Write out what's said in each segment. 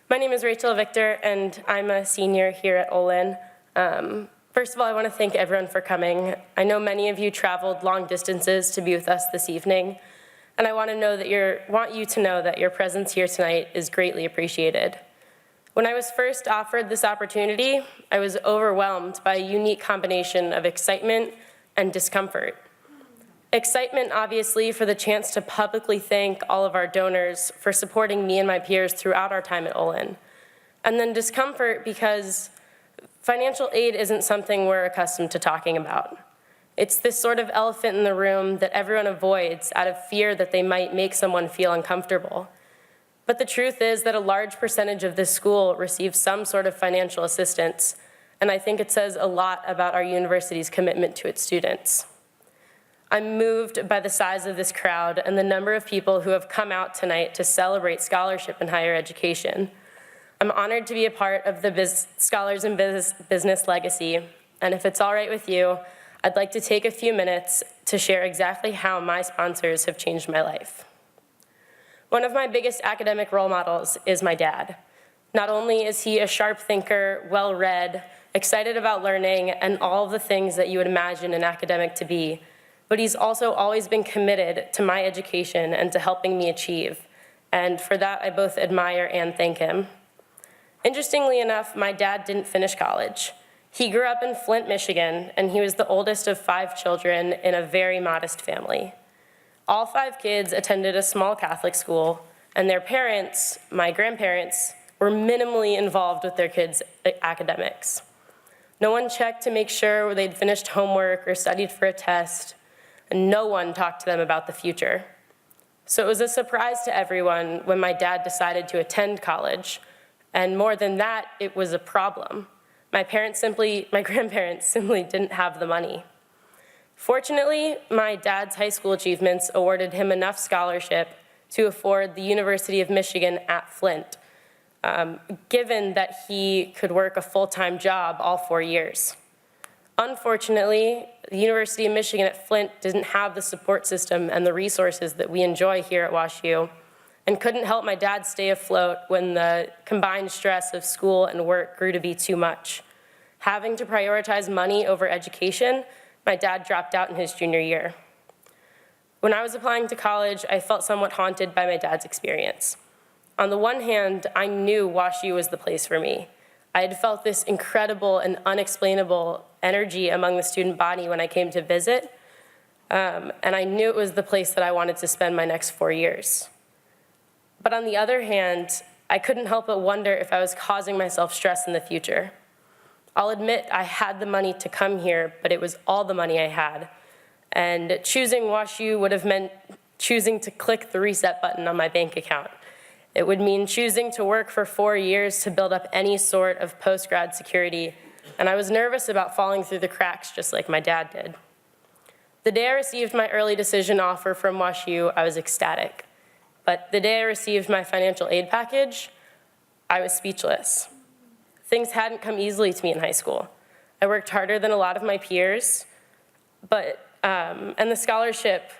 My name is Rachel LaVictoire, and I'm a senior here at Olin. First of all, I want to thank everyone for coming. I know many of you traveled long distances to be with us this evening, and I want you to know that your presence here tonight is greatly appreciated. When I was first offered this opportunity, I was overwhelmed by a unique combination of excitement and discomfort. Excitement, obviously, for the chance to publicly thank all of our donors for supporting me and my peers throughout our time at Olin. And then discomfort because financial aid isn't something we're accustomed to talking about. It's this sort of elephant in the room that everyone avoids out of fear that they might make someone feel uncomfortable. But the truth is that a large percentage of this school receives some sort of financial assistance, and I think it says a lot about our university's commitment to its students. I'm moved by the size of this crowd and the number of people who have come out tonight to celebrate scholarship in higher education. I'm honored to be a part of the Scholars in Business legacy, and if it's all right with you, I'd like to take a few minutes to share exactly how my sponsors have changed my life. One of my biggest academic role models is my dad. Not only is he a sharp thinker, well-read, excited about learning, and all the things that you would imagine an academic to be, but he's also always been committed to my education and to helping me achieve. And for that, I both admire and thank him. Interestingly enough, my dad didn't finish college. He grew up in Flint, Michigan, and he was the oldest of 5 children in a very modest family. All 5 kids attended a small Catholic school, and their parents, my grandparents, were minimally involved with their kids' academics. No one checked to make sure they'd finished homework or studied for a test, and no one talked to them about the future. So it was a surprise to everyone when my dad decided to attend college, and more than that, it was a problem. My grandparents simply didn't have the money. Fortunately, my dad's high school achievements awarded him enough scholarship to afford the University of Michigan at Flint, given that he could work a full-time job all 4 years. Unfortunately, the University of Michigan at Flint didn't have the support system and the resources that we enjoy here at WashU, and couldn't help my dad stay afloat when the combined stress of school and work grew to be too much. Having to prioritize money over education, my dad dropped out in his junior year. When I was applying to college, I felt somewhat haunted by my dad's experience. On the one hand, I knew WashU was the place for me. I had felt this incredible and unexplainable energy among the student body when I came to visit, and I knew it was the place that I wanted to spend my next 4 years. But on the other hand, I couldn't help but wonder if I was causing myself stress in the future. I'll admit I had the money to come here, but it was all the money I had. And choosing WashU would have meant choosing to click the reset button on my bank account. It would mean choosing to work for 4 years to build up any sort of post-grad security, and I was nervous about falling through the cracks just like my dad did. The day I received my early decision offer from WashU, I was ecstatic. But the day I received my financial aid package, I was speechless. Things hadn't come easily to me in high school. I worked harder than a lot of my peers, and the scholarship,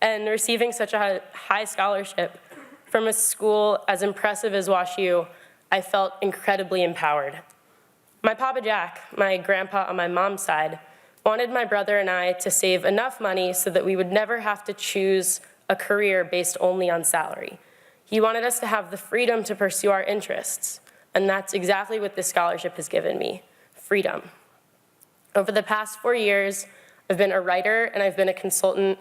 and receiving such a high scholarship from a school as impressive as WashU, I felt incredibly empowered. My Papa Jack, my grandpa on my mom's side, wanted my brother and I to save enough money so that we would never have to choose a career based only on salary. He wanted us to have the freedom to pursue our interests, and that's exactly what this scholarship has given me, freedom. Over the past 4 years, I've been a writer and I've been a consultant.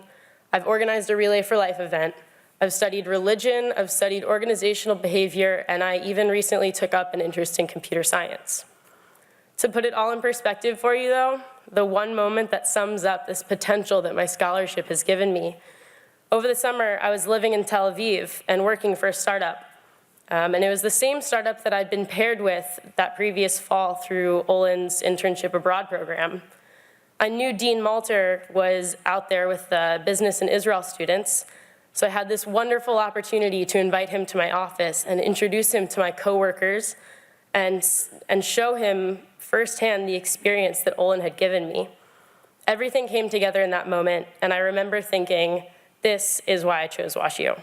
I've organized a Relay for Life event. I've studied religion, I've studied organizational behavior, and I even recently took up an interest in computer science. To put it all in perspective for you though, the one moment that sums up this potential that my scholarship has given me, over the summer I was living in Tel Aviv and working for a startup. And it was the same startup that I'd been paired with that previous fall through Olin's internship abroad program. I knew Dean Malter was out there with the business in Israel students, so I had this wonderful opportunity to invite him to my office and introduce him to my coworkers and show him firsthand the experience that Olin had given me. Everything came together in that moment, and I remember thinking, this is why I chose WashU.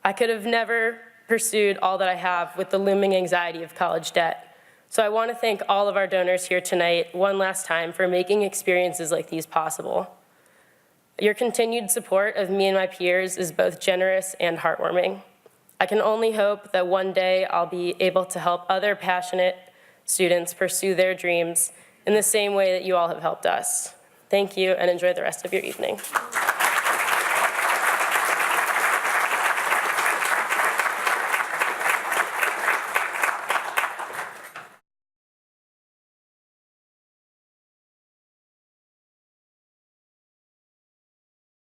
I could have never pursued all that I have with the looming anxiety of college debt. So I want to thank all of our donors here tonight one last time for making experiences like these possible. Your continued support of me and my peers is both generous and heartwarming. I can only hope that one day I'll be able to help other passionate students pursue their dreams in the same way that you all have helped us. Thank you, and enjoy the rest of your evening.